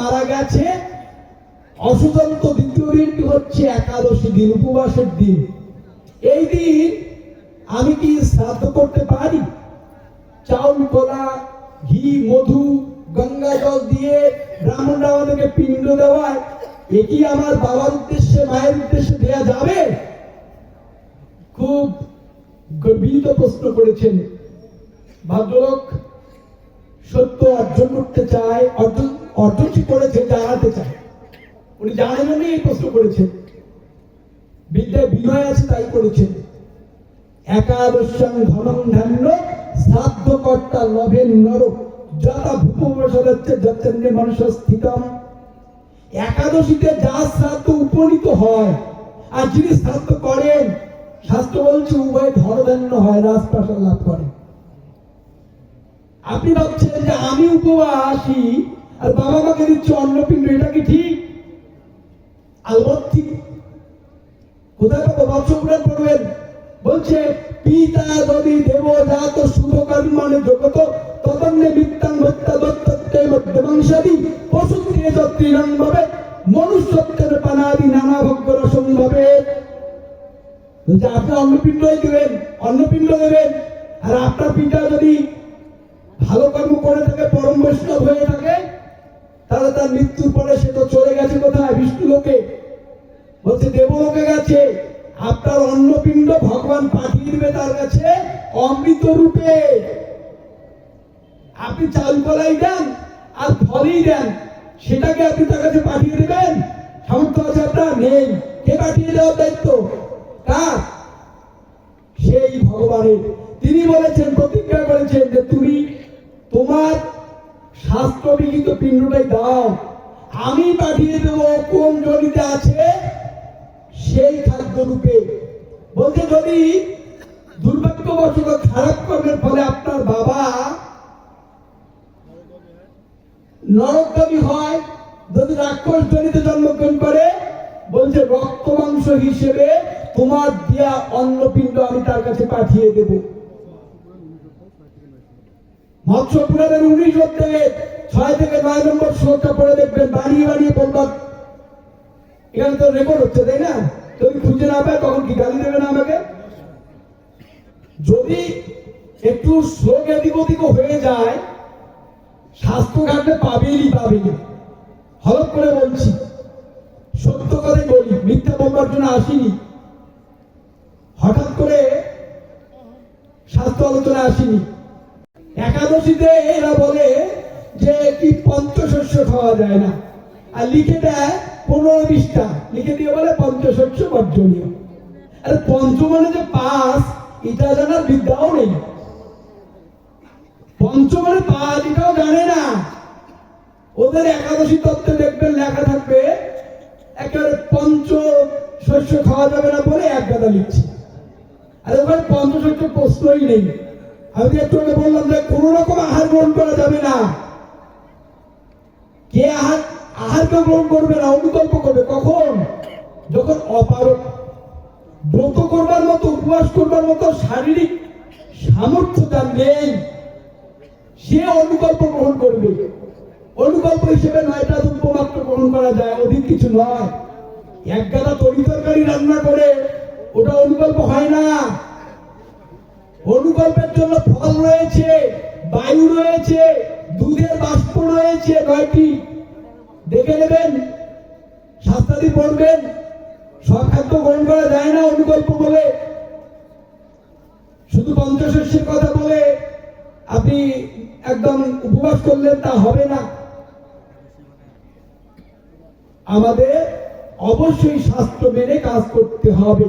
মারা গেছে, অসুতন্ত দ্বিতীয় দিনটি হচ্ছে একাদশী দিন, উপবাসের দিন। এই দিন আমি কি শ্রাদ্ধ করতে পারি? চাউল, কলা, ঘি, মধু, গঙ্গা জল দিয়ে ব্রাহ্মণরা আমাদেরকে পিণ্ড দেওয়ায় এ কি আমার বাবার উদ্দেশ্যে, মায়ের উদ্দেশ্যে দেয়া যাবে? খুব গর্বিত প্রশ্ন করেছেন ভদ্রলোক। সত্য অর্জন করতে চায়, অর্জন করেছে, জানাতে চায়। উনি জানেন উনি এই প্রশ্ন করেছেন, বিদ্যায় বিনয় আছে তাই করেছেন। একাদশং ধনং ধান্য শ্রাদ্ধকর্তা লভেন নর যথা ভূপবসরচ্ছে যচ্ছন্দে মানুষ স্থিতম। একাদশীতে যা শ্রাদ্ধ উপনীত হয়, আর যিনি শ্রাদ্ধ করেন, শাস্ত্র বলছে উভয় ধনধান্য হয়, রাজপ্রাসাদ লাভ করে। আপনি ভাবছেন যে আমি উপবাসী আর বাবা মাকে দিচ্ছে অন্নপিণ্ড, এটা কি ঠিক? আলবৎ ঠিক। কোথায় পাবো? মৎস্যপুরাণ পড়বেন, বলছে পিতা যদি দেবজাত শুভকর্মাণে জগত তদন্নে বিত্তাং হত্যা দত্তত্বে মধ্যবংশাদি পশুত্রে যত্রিণং ভাবে মনুষ্যত্বের পানাদি নানা ভোগ্য রসং ভাবে। আপনি অন্নপিণ্ড দেবেন, অন্নপিণ্ড দেবেন, আর আপনার পিতা যদি ভালো কর্ম করে থাকে, পরম বৈষ্ণব হয়ে থাকে, তাহলে তার মৃত্যুর পরে সে তো চলে গেছে কোথায়? বিষ্ণু লোকে, বলছে দেবলোকে গেছে। আপনার অন্নপিণ্ড ভগবান পাঠিয়ে দিবে তার কাছে অমৃত রূপে। আপনি চাল কলাই দেন আর ফলই দেন, সেটাকে আপনি তার কাছে পাঠিয়ে দেবেন? সামর্থ্য আছে আপনার? নেই। কে পাঠিয়ে দেওয়ার দায়িত্ব কার? সেই ভগবানের। তিনি বলেছেন, প্রতিজ্ঞা করেছেন যে তুমি তোমার শাস্ত্রবিহিত পিণ্ডটাই দাও, আমি পাঠিয়ে দেবো কোন জড়িতে আছে সেই খাদ্য রূপে। বলতে যদি দুর্ভাগ্যবশত খারাপ কর্মের ফলে আপনার বাবা নরকগামী হয়, যদি রাক্ষস জনিতে জন্মগ্রহণ করে, বলছে রক্ত মাংস হিসেবে তোমার দেয়া অন্নপিণ্ড আমি তার কাছে পাঠিয়ে দেব। মৎস্য পুরাণের 19 অধ্যায়ে 6 থেকে 9 নম্বর শ্লোকটা পড়ে দেখবেন, বাড়িয়ে বাড়িয়ে বলবার। এখানে তো রেকর্ড হচ্ছে, তাই না? যদি খুঁজে না পায় তখন কি গালি দেবে না আমাকে? যদি একটু শ্লোক এদিক ওদিক হয়ে যায়, শাস্ত্র ঘাটলে পাবেই পাবেনি। হলপ করে বলছি, সত্য করে বলি, মিথ্যা বলবার জন্য আসিনি, হঠাৎ করে শাস্ত্র আলোচনা আসিনি। একাদশীতে এরা বলে যে কি পঞ্চশস্য খাওয়া যায় না, আর লিখে দেয় 15-20টা লিখে দিয়ে বলে পঞ্চশস্য বর্জনীয়। আর পঞ্চ মানে যে 5, এটা জানার বিদ্যাও নেই। পঞ্চ মানে 5, এটাও জানে না। ওদের একাদশী তত্ত্বে দেখবেন লেখা থাকবে একেবারে পঞ্চ শস্য খাওয়া যাবে না বলে এক গাদা লিখছে। আর ওখানে পঞ্চশস্য প্রশ্নই নেই। আমি একটু আগে বললাম যে কোন রকম আহার গ্রহণ করা যাবে না। কে আহারকে গ্রহণ করবে না? অনুকল্প করবে। কখন? যখন অপারক, ব্রত করবার মতো, উপবাস করবার মতো শারীরিক সামর্থ্য তার নেই, সে অনুকল্প গ্রহণ করবে। অনুকল্প হিসেবে 9টা দ্রব্য মাত্র গ্রহণ করা যায়, অধিক কিছু নয়। এক গাদা তরি তরকারি রান্না করে ওটা অনুকল্প হয় না। অনুকল্পের জন্য ফল রয়েছে, বায়ু রয়েছে, দুধের বাষ্প রয়েছে 9টি। দেখে নেবেন, শাস্ত্রাদি পড়বেন। সব খাদ্য গ্রহণ করা যায় না অনুকল্প বলে। শুধু পঞ্চশস্যের কথা বলে আপনি একদম উপবাস করলেন তা হবে না। আমাদের অবশ্যই শাস্ত্র মেনে কাজ করতে হবে।